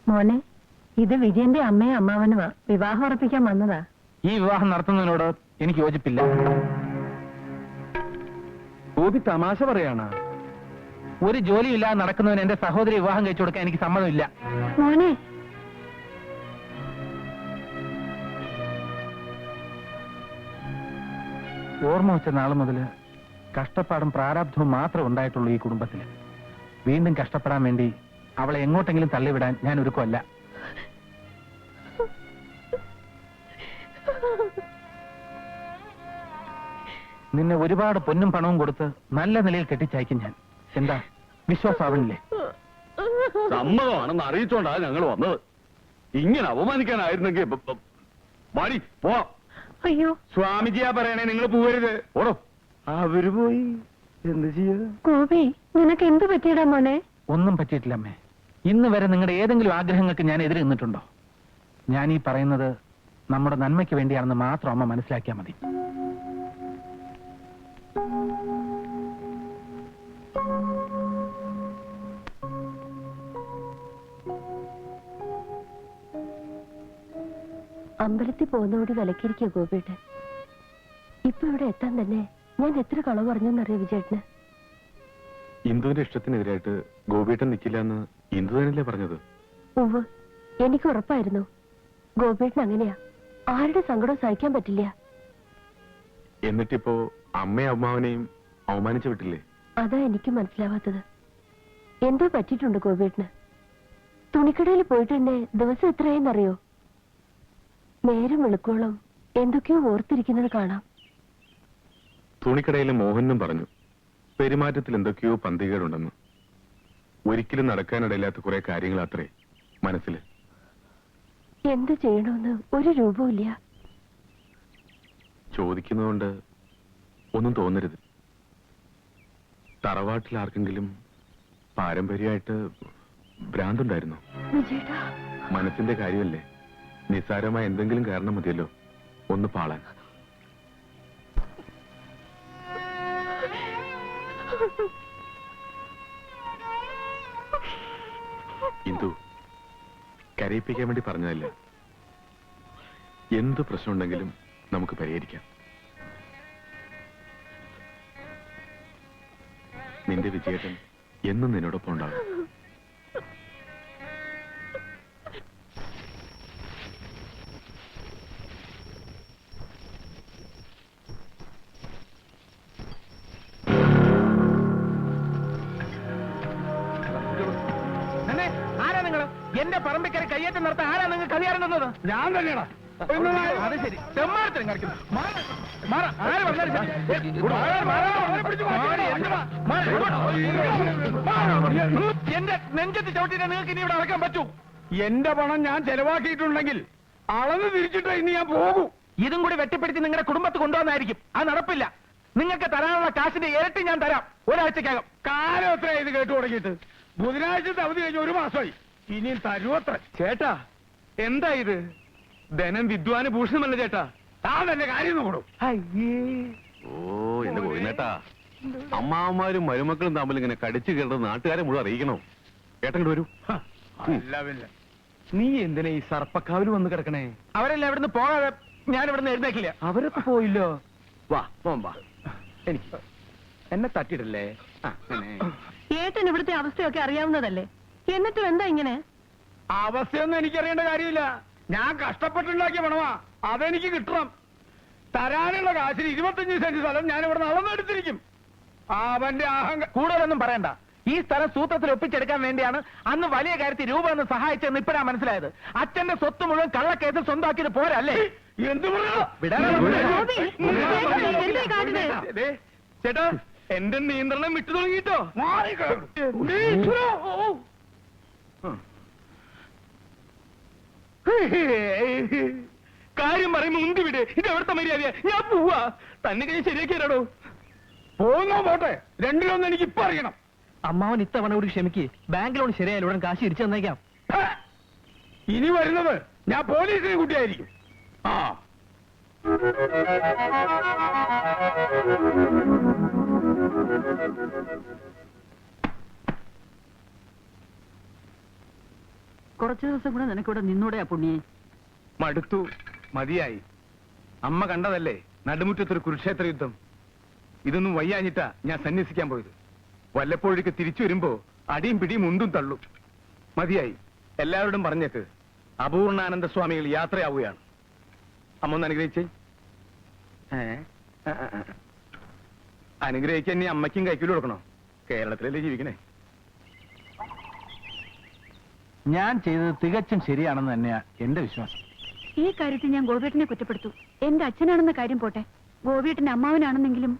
മോനെ, ഇത് വിജയന്റെ അമ്മയും അമ്മാവനുമാ. വിവാഹം ഉറപ്പിക്കാൻ വന്നതാ. ഈ വിവാഹം നടത്തുന്നതിനോട് എനിക്ക് യോജിപ്പില്ല. ഗോപി തമാശ പറയാണ്. ഒരു ജോലിയില്ലാതെ നടക്കുന്നവന് എന്റെ സഹോദരി വിവാഹം കഴിച്ചു കൊടുക്കാൻ എനിക്ക് സമ്മതമില്ല. മോനെ, ഓർമ്മ വെച്ച നാള് മുതല് കഷ്ടപ്പാടും പ്രാരാബ്ധവും മാത്രമേ ഉണ്ടായിട്ടുള്ളൂ ഈ കുടുംബത്തില്. വീണ്ടും കഷ്ടപ്പെടാൻ വേണ്ടി അവളെ എങ്ങോട്ടെങ്കിലും തള്ളിവിടാൻ ഞാൻ ഒരുക്കമല്ല. നിന്നെ ഒരുപാട് പൊന്നും പണവും കൊടുത്ത് നല്ല നിലയിൽ കെട്ടിച്ചയക്കും ഞാൻ. എന്താ വിശ്വാസാവണില്ലേ? സമ്മതമാണെന്ന് അറിയിച്ചോണ്ടാ ഞങ്ങൾ വന്നത്. ഇങ്ങനെ അപമാനിക്കാനായിരുന്നെങ്കിൽ മാറി പോ. അയ്യോ സ്വാമിജിയാ പറയണേ, നിങ്ങൾ പോവരുത്. ഓടോ. അവര് പോയി എന്ത് ചെയ്യാ? ഗോപി, നിനക്ക് എന്ത് പറ്റിയടാ മോനെ? ഒന്നും പറ്റിയിട്ടില്ല അമ്മേ. ഇന്ന് വരെ നിങ്ങളുടെ ഏതെങ്കിലും ആഗ്രഹങ്ങൾക്ക് ഞാൻ എതിരെ നിന്നിട്ടുണ്ടോ? ഞാൻ ഈ പറയുന്നത് നമ്മുടെ നന്മയ്ക്ക് വേണ്ടിയാണെന്ന് മാത്രം അമ്മ മനസ്സിലാക്കിയാൽ മതി. അമ്പലത്തിൽ പോകുന്നോടി വിലക്കിരിക്കുക ഗോപിയേട്ടൻ. ഇപ്പൊ ഇവിടെ എത്താൻ തന്നെ ഞാൻ എത്ര കളവ് പറഞ്ഞെന്നറിയോ വിജയേട്ടന്? ഇന്ദുവിന്റെ ഇഷ്ടത്തിനെതിരായിട്ട് ഗോപിയേട്ടൻ നിൽക്കില്ല എന്ന് ഇന്ദു തന്നെയല്ലേ പറഞ്ഞത്? ഉവ്വ്, എനിക്ക് ഉറപ്പായിരുന്നു. ഗോപിയേട്ടൻ അങ്ങനെയാ, ആരുടെ സങ്കടം സഹിക്കാൻ പറ്റില്ല. എന്നിട്ടിപ്പോ അമ്മയും അമ്മാവനെയും അവമാനിച്ചു വിട്ടില്ലേ? അതാ എനിക്ക് മനസ്സിലാവാത്തത്. എന്തോ പറ്റിയിട്ടുണ്ട് ഗോപിയേട്ടന്. തുണിക്കടയിൽ പോയിട്ട് തന്നെ ദിവസം എത്രയെന്നറിയോ? നേരം വെളുക്കോളം എന്തൊക്കെയോ ഓർത്തിരിക്കുന്നത് കാണാം. തുണിക്കടയിലെ മോഹനും പറഞ്ഞു പെരുമാറ്റത്തിൽ എന്തൊക്കെയോ പന്തികേടുണ്ടെന്ന്. ഒരിക്കലും നടക്കാനിടയില്ലാത്ത കുറെ കാര്യങ്ങൾ അത്രേ മനസ്സിൽ. എന്ത് ചെയ്യണമെന്ന് ഒരു രൂപമില്ല. ചോദിക്കുന്നതുകൊണ്ട് ഒന്നും തോന്നരുത്. തറവാട്ടിൽ ആർക്കെങ്കിലും പാരമ്പര്യമായിട്ട് ഭ്രാന്തുണ്ടായിരുന്നു? വിജയേട്ടാ, മനസ്സിന്റെ കാര്യമല്ലേ, നിസ്സാരമായ എന്തെങ്കിലും കാരണം മതിയല്ലോ ഒന്ന് പാളാൻ. ഇന്ദു, കരയിപ്പിക്കാൻ വേണ്ടി പറഞ്ഞതല്ല. എന്ത് പ്രശ്നമുണ്ടെങ്കിലും നമുക്ക് പരിഹരിക്കാം. നിന്റെ വിജയേട്ടൻ എന്നും നിന്നോടൊപ്പം ഉണ്ടാകും. ആരാ നിങ്ങള്? എന്റെ പറമ്പിക്കര കയ്യേറ്റം നടത്താൻ ആരാ നിങ്ങൾ കളിയാറുന്നത്? ഞാൻ തന്നെയാണോ? അത് ശരി, ചെമ്മാരത്തിനും കളിക്കുന്നു. എന്റെ നെഞ്ചത്ത് ചവിട്ടിട്ട് നിങ്ങൾക്ക് ഇനി ഇവിടെ അടക്കാൻ പറ്റൂ? എന്റെ പണം ഞാൻ ചെലവാക്കിയിട്ടുണ്ടെങ്കിൽ അളന്ന് തിരിച്ചിട്ട് ഇനി ഞാൻ പോകൂ. ഇതും കൂടി വെട്ടിപ്പിടിച്ച് നിങ്ങളുടെ കുടുംബത്ത് കൊണ്ടുവന്നായിരിക്കും. അത് നടപ്പില്ല. നിങ്ങൾക്ക് തരാനുള്ള കാശിന്റെ ഇരട്ടി ഞാൻ തരാം ഒരാഴ്ചക്കകം. കാലം എത്ര ഇത് കേട്ടു തുടങ്ങിയിട്ട്? ബുധനാഴ്ചത്തെ അവധി കഴിഞ്ഞ് ഒരു മാസമായി. ഇനിയും തരുവത്ര. ചേട്ടാ, എന്താ ഇത്? ധനം വിദ്വാന് ഭൂഷണമല്ല ചേട്ടാ. താൻ എന്റെ കാര്യം നോക്കണം. ഓ എന്റെ കോയിനേട്ടാ, അമ്മാവന്മാരും മരുമക്കളും തമ്മിൽ ഇങ്ങനെ കടിച്ചു കയറുന്നത് നാട്ടുകാരെ മുഴുവൻ അറിയിക്കണോ? ഏട്ടങ്ങോട്ട് വരൂ. നീ എന്തിനാ ഈ സർപ്പക്കാവിൽ വന്ന് കിടക്കണേ? അവരെല്ലാം ഇവിടുന്ന് പോകാതെ ഞാൻ ഇവിടുന്ന് എഴുന്നേക്കില്ല. അവരൊക്കെ പോയില്ലോ. വാ പോം വാ. എനിക്ക് എന്നെ തട്ടിയിടല്ലേ? ഏട്ടൻ ഇവിടുത്തെ അവസ്ഥയൊക്കെ അറിയാവുന്നതല്ലേ, എന്നിട്ടും എന്താ ഇങ്ങനെ? അവസ്ഥയൊന്നും എനിക്കറിയേണ്ട കാര്യമില്ല. ഞാൻ കഷ്ടപ്പെട്ടുണ്ടാക്കിയ പണമാ, അതെനിക്ക് കിട്ടണം. തരാനുള്ള കാശിന് 25 സെന്റ് സ്ഥലം ഞാൻ ഇവിടെ നടന്നെടുത്തിരിക്കും. അവന്റെ കൂടുതലൊന്നും പറയണ്ട. ഈ സ്ഥലം സൂത്രത്തിൽ ഒപ്പിച്ചെടുക്കാൻ വേണ്ടിയാണ് അന്ന് വലിയ കാര്യത്തിൽ രൂപ എന്ന് സഹായിച്ചെന്ന് ഇപ്പഴാ മനസ്സിലായത്. അച്ഛന്റെ സ്വത്ത് മുഴുവൻ കള്ളക്കേസിൽ സ്വന്തമാക്കിയത് പോരല്ലേ? എന്ത് ചേട്ടാ, എന്റെ നിയന്ത്രണം വിട്ടു തുടങ്ങിട്ടോ. കാര്യം പറയുമ്പോ മുന്തി വിട്. ഇത് എവിടുത്തെ മര്യാദയാ? ഞാൻ പോവാ. തന്നെ കഴിഞ്ഞ് ശരിയാക്കിയാലോ? പോകുന്നോ പോട്ടെ, രണ്ടിലൊന്നും എനിക്ക് ഇപ്പൊ അറിയണം. അമ്മാവൻ ഇത്തവണ കൂടി ക്ഷമിക്ക്. ബാങ്ക് ലോൺ ശരിയായാലും ഉടൻ കാശ് തിരിച്ചു തന്നേക്കാം. ഇനി വരുന്നത് ഞാൻ പോലീസിനെ കൂട്ടിയായിരിക്കും. ആ കുറച്ചു ദിവസം കൂടെ നിനക്കിവിടെ നിന്നൂടെയാ പുണ്യേ? മടുത്തു, മതിയായി. അമ്മ കണ്ടതല്ലേ നടുമുറ്റത്തൊരു കുരുക്ഷേത്ര യുദ്ധം. ഇതൊന്നും വയ്യാഞ്ഞിട്ടാ ഞാൻ സന്യസിക്കാൻ പോയത്. വല്ലപ്പോഴേക്ക് തിരിച്ചു വരുമ്പോ അടിയും പിടിയും ഉന്തും തള്ളും. മതിയായി. എല്ലാവരോടും പറഞ്ഞേക്ക് അപൂർണാനന്ദ സ്വാമികൾ യാത്രയാവുകയാണ്. അമ്മ ഒന്ന് അനുഗ്രഹിച്ചേ. അനുഗ്രഹിക്കാൻ നീ അമ്മയ്ക്കും കൈക്കൂലി കൊടുക്കണോ? കേരളത്തിലല്ലേ ജീവിക്കണേ. ഞാൻ ചെയ്തത് തികച്ചും ശരിയാണെന്ന് തന്നെയാ എന്റെ വിശ്വാസം. ഈ കാര്യത്തിൽ ഞാൻ ഗോപിയേട്ടനെ കുറ്റപ്പെടുത്തു. എന്റെ അച്ഛനാണെന്ന കാര്യം പോട്ടെ, ഗോപിയേട്ടന്റെ അമ്മാവനാണെന്നെങ്കിലും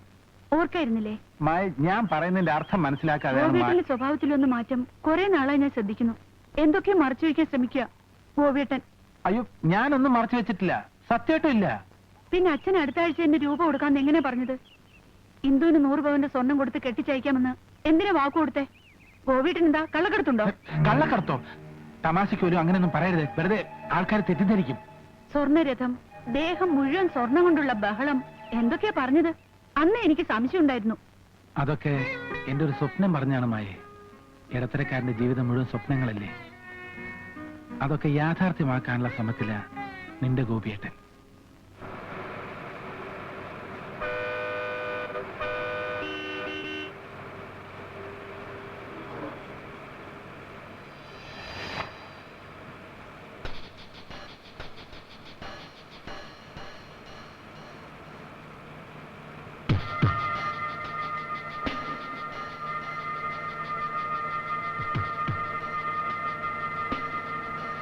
ഓർക്കായിരുന്നില്ലേ? മായ, ഞാൻ പറയുന്നതിന്റെ അർത്ഥം മനസ്സിലാക്കാതെയാണ് ഗോപിയേട്ടന്റെ സ്വഭാവത്തിലൊന്ന് മാറ്റം കുറെ നാളായി ഞാൻ ശ്രദ്ധിക്കുന്നു. എന്തൊക്കെയോ മറച്ചു വയ്ക്കാൻ ശ്രമിക്കുക ഗോപിയേട്ടൻ. അയ്യോ, ഞാനൊന്നും മറച്ചു വെച്ചിട്ടില്ല, സത്യമായിട്ടും ഇല്ല. പിന്നെ അച്ഛൻ അടുത്ത ആഴ്ച എന്റെ രൂപ കൊടുക്കാന്ന് എങ്ങനെ പറഞ്ഞത്? ഇന്ദുവിന് 100 പവന്റെ സ്വർണം കൊടുത്ത് കെട്ടിച്ചയക്കാമെന്ന് എന്തിനാ വാക്ക് കൊടുത്തേ? ഗോപിയേട്ടൻ എന്താ കള്ളക്കടത്തുണ്ടോ? കള്ളക്കടത്തോ? തമാശയ്ക്ക് പോലും അങ്ങനെയൊന്നും പറയരുത്, വെറുതെ ആൾക്കാർ തെറ്റിദ്ധരിക്കും. സ്വർണ്ണരഥം, ദേഹം മുഴുവൻ സ്വർണം കൊണ്ടുള്ള ബഹളം, എന്തൊക്കെയാ പറഞ്ഞത്? അന്ന് എനിക്ക് സംശയം ഉണ്ടായിരുന്നു. അതൊക്കെ എന്റെ ഒരു സ്വപ്നം പറഞ്ഞാണ് മായേ. ഇടത്തരക്കാരന്റെ ജീവിതം മുഴുവൻ സ്വപ്നങ്ങളല്ലേ. അതൊക്കെ യാഥാർത്ഥ്യമാക്കാനുള്ള ശ്രമത്തില നിന്റെ ഗോപിയേട്ടൻ.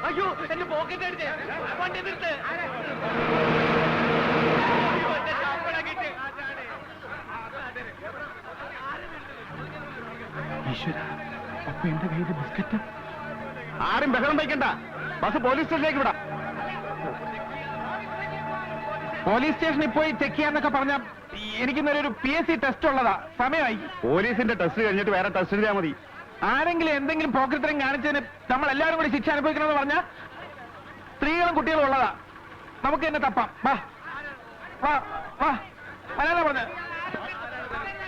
അയ്യോ, എന്റെ പോക്കറ്റ് അടിച്ചേ. വണ്ടി നിർത്ത്. ഈശ്വര, അപ്പൊ എന്റെ കയ്യിൽ ബിസ്ക്കറ്റ്. ആരും ബഹളം വയ്ക്കണ്ട, ബസ് പോലീസ് സ്റ്റേഷനിലേക്ക് വിടാം. പോലീസ് സ്റ്റേഷനിൽ പോയി ചെക്ക് ചെയ്യാന്നൊക്കെ പറഞ്ഞ എനിക്കിന്നൊരു PSC ടെസ്റ്റ് ഉള്ളതാ, സമയമായി. പോലീസിന്റെ ടെസ്റ്റ് കഴിഞ്ഞിട്ട് വേറെ ടെസ്റ്റ് ചെയ്താൽ മതി. ആരെങ്കിലും എന്തെങ്കിലും പോക്കറ്ററിയും കാണിച്ചതിന് നമ്മൾ എല്ലാവരും കൂടി ശിക്ഷ അനുഭവിക്കണമെന്ന് പറഞ്ഞാൽ സ്ത്രീകളും കുട്ടികളും ഉള്ളതാ, നമുക്ക് തന്നെ തപ്പാം. വാ വാ വാ, അല്ലാതെ പറഞ്ഞ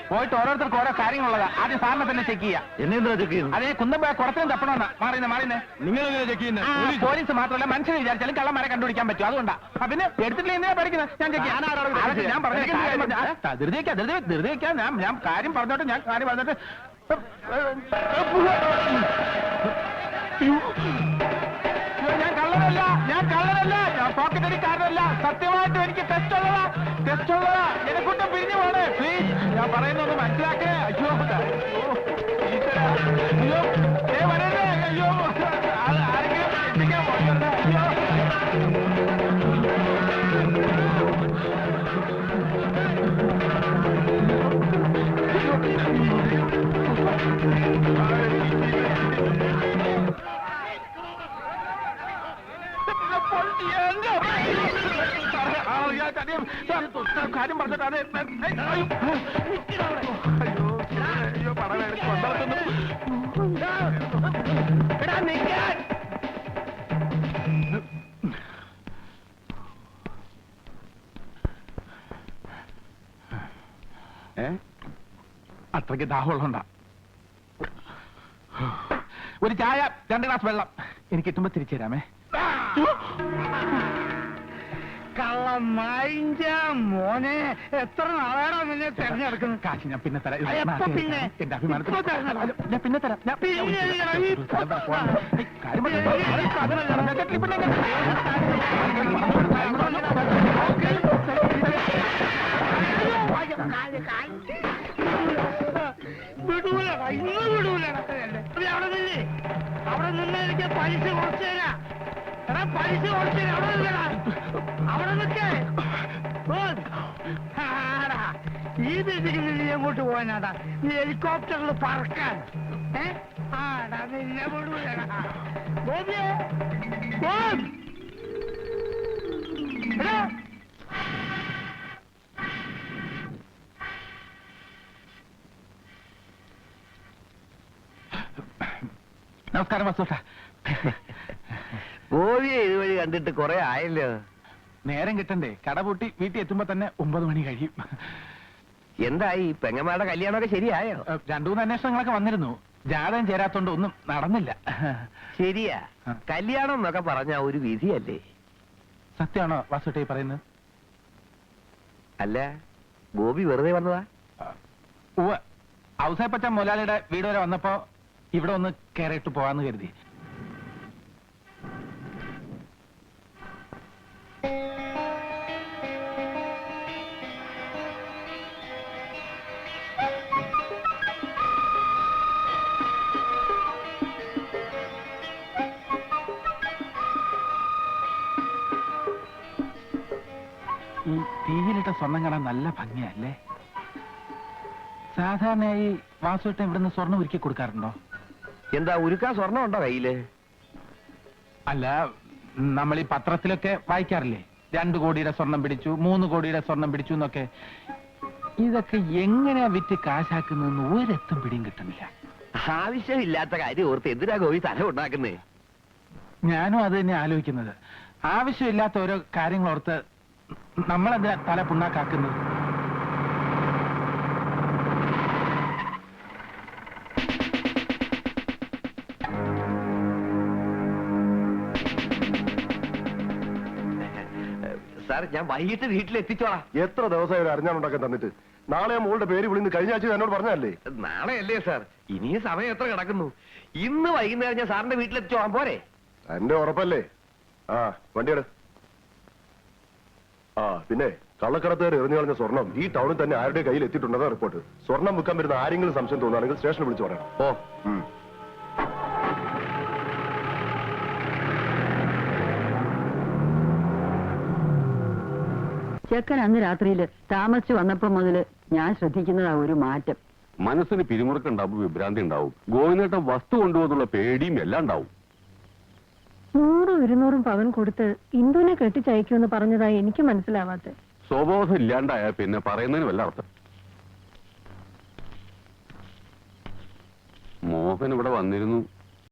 പോയിട്ട് ഓരോരുത്തർക്ക് ഓരോ കാര്യങ്ങളുള്ളതാ. ആദ്യം സാറിനെ തന്നെ ചെക്ക് ചെയ്യാം. എന്നെന്താ ചെക്ക് ചെയ്യുന്നത്? അതേ കുന്തം പോയ കുടത്തിനും തപ്പണമെന്നാ. മാറിയുന്നേ നിങ്ങൾ ചെക്ക് ചെയ്യുന്നത്? പോലീസ് മാത്രമല്ല, മനുഷ്യനെ വിചാരിച്ചാലും കള്ളന്മാരെ കണ്ടുപിടിക്കാൻ പറ്റും. അതുകൊണ്ടാ. പിന്നെ എടുത്തിട്ടില്ല എന്തിനാ പഠിക്കുന്നത്? ഞാൻ ചെക്ക് ചെയ്യാം. ഞാൻ പറഞ്ഞു ധൃതി വെക്കാം. ഞാൻ കാര്യം പറഞ്ഞോട്ടെ, ഞാൻ കള്ളനല്ല, ഞാൻ പോക്കറ്റ് അടിക്കാരനല്ല. സത്യമായിട്ടും എനിക്ക് ടെസ്റ്റ് ഉള്ളതാ. എന്നെ കൊണ്ട് പിരിഞ്ഞു പോണേ പ്ലീസ്. ഞാൻ പറയുന്നൊന്ന് മനസ്സിലാക്കേ. അയ്യോ ഈശ്വരാ, അയ്യോ വരരുതേ. അയ്യോ, ആരെങ്കിലും എത്തിക്കാൻ പോകണ്ട. അയ്യോ, കാര്യം പറഞ്ഞിട്ടാണ്. അയ്യോ പടവേ കൊണ്ടു. അത്രയ്ക്ക് ദാഹമുള്ളതുകൊണ്ടാ. ഒരു ചായ, 2 ഗ്ലാസ് വെള്ളം എനിക്ക് കിട്ടുമ്പോ തിരിച്ചു തരാമേ. മോനെ, എത്ര നാളാണോ നിന്നെ തെരഞ്ഞെടുക്കുന്നത്? കാശ് ഞാൻ പിന്നെ തരാം. എപ്പോ പിന്നെ? എന്റെ അഭിമാനത്തിൽ ഇപ്പോ തരണം. ഞാൻ പിന്നെ തരാം. വിടൂലടാ, ഇന്ന് വിടൂലടാ. അവിടെ നിന്നേ, അവിടെ നിന്ന് എനിക്ക് പൈസ കുറച്ചു തരാം. എടാ, പൈസ കുറച്ചു തരാം. അവിടെ നിന്നടാ, അവിടെ നിൽക്കേ. ഈ ദിശയ്ക്ക് നീ എങ്ങോട്ട് പോകാനാടാ? നീ ഹെലികോപ്റ്ററിൽ പറക്കാൻ. ആടാ, നിന്നെ വിടൂലടാ. ഗോപിയേ, ഗോപ്. എടാ, നമസ്കാരം വസൂട്ട. ഗോപിയെ ഇതുവഴി കണ്ടിട്ട് കുറെ ആയല്ലോ. നേരം കിട്ടണ്ടേ? കട പൂട്ടി വീട്ടിൽ എത്തുമ്പോ തന്നെ 9 മണി കഴിയും. എന്തായി പെങ്ങന്മാരുടെ കല്യാണമൊക്കെ ശരിയായോ? 2-3 അന്വേഷണങ്ങളൊക്കെ വന്നിരുന്നു. ജാതകം ചേരാത്തോണ്ട് ഒന്നും നടന്നില്ല. ശരിയാ, കല്യാണം എന്നൊക്കെ പറഞ്ഞ ഒരു വിധിയല്ലേ? സത്യമാണോ വാസുട്ടേ പറയുന്നത്? അല്ല, ഗോപി വെറുതെ വന്നതാ? ഉവ്വ്, ഔസേപ്പച്ച മുതലാളിയുടെ വീട് വരെ വന്നപ്പോ ഇവിടെ ഒന്ന് കയറിയിട്ട് പോവാന്ന് കരുതി. ഈ തീയിലിട്ട സ്വർണം കാണാൻ നല്ല ഭംഗിയല്ലേ? സാധാരണയായി വാസുവേട്ടൻ ഇവിടുന്ന് സ്വർണം ഒരുക്കി കൊടുക്കാറുണ്ടോ? എന്താ, ഉരുക്കാൻ സ്വർണം ഉണ്ടോ കയ്യില്? അല്ല, നമ്മൾ ഈ പത്രത്തിലൊക്കെ വായിക്കാറില്ലേ, 2 കോടിയുടെ സ്വർണം പിടിച്ചു, 3 കോടിയുടെ സ്വർണം പിടിച്ചു എന്നൊക്കെ. ഇതൊക്കെ എങ്ങനെയാ വിറ്റ് കാശാക്കുന്നതെന്ന് ഒരെത്തും പിടിയും കിട്ടുന്നില്ല. ആവശ്യമില്ലാത്ത കാര്യം ഓർത്ത് എന്തിനാ ഗോപി തല ഉണ്ടാക്കുന്നേ? ഞാനും അത് തന്നെ ആലോചിക്കുന്നത്. ആവശ്യമില്ലാത്ത ഓരോ കാര്യങ്ങൾ ഓർത്ത് നമ്മളെന്തിനാ തല പുണ്ണാക്കാക്കുന്നത്? സാർ, ഞാൻ വൈകിട്ട് വീട്ടിലെത്തിച്ചോളാം. എത്ര ദിവസമായി ഒരു അറിഞ്ഞാണുണ്ടാക്കാൻ തന്നിട്ട്? നാളെ മോളുടെ പേര് വിളിന്ന് കഴിഞ്ഞ ആഴ്ച എന്നോട് പറഞ്ഞല്ലേ? നാളെ അല്ലേ സാർ? ഇനിയും സമയം എത്ര കിടക്കുന്നു? ഇന്ന് വൈകുന്നേരം ഞാൻ സാറിന്റെ വീട്ടിലെത്തിച്ചോളാം, പോരെ? എന്റെ ഉറപ്പല്ലേ? ആ, വണ്ടിയെടു. ആ, പിന്നെ കള്ളക്കടത്തുകാർ എറിഞ്ഞു കളഞ്ഞ സ്വർണം ഈ ടൗണിൽ തന്നെ ആരുടെ കയ്യിൽ എത്തിയിട്ടുണ്ടെന്ന റിപ്പോർട്ട്. സ്വർണം വിൽക്കാൻ വരുന്ന ആരെങ്കിലും സംശയം തോന്നുകയാണെങ്കിൽ സ്റ്റേഷനിൽ വിളിച്ചു പറയണം. ഓ, ചെക്കൻ അന്ന് രാത്രിയില് താമസിച്ചു വന്നപ്പോ മുതല് ഞാൻ ശ്രദ്ധിക്കുന്നതാ ഒരു മാറ്റം. മനസ്സിന് പിരിമുറുക്കുണ്ടാവും, വിഭ്രാന്തി ഉണ്ടാവും, ഗോവിന്ദേട്ടൻ വസ്തു കൊണ്ടുപോകുന്നുള്ള പേടിയും എല്ലാം ഉണ്ടാവും. 100-200 പവൻ കൊടുത്ത് ഇന്ദുവിനെ കെട്ടിച്ചയക്കുമെന്ന് പറഞ്ഞതായി എനിക്ക് മനസ്സിലാവാത്ത. സ്വബോധം ഇല്ലാണ്ടായ പിന്നെ പറയുന്നതിന് വല്ല അർത്ഥം. മോഹൻ ഇവിടെ വന്നിരുന്നു.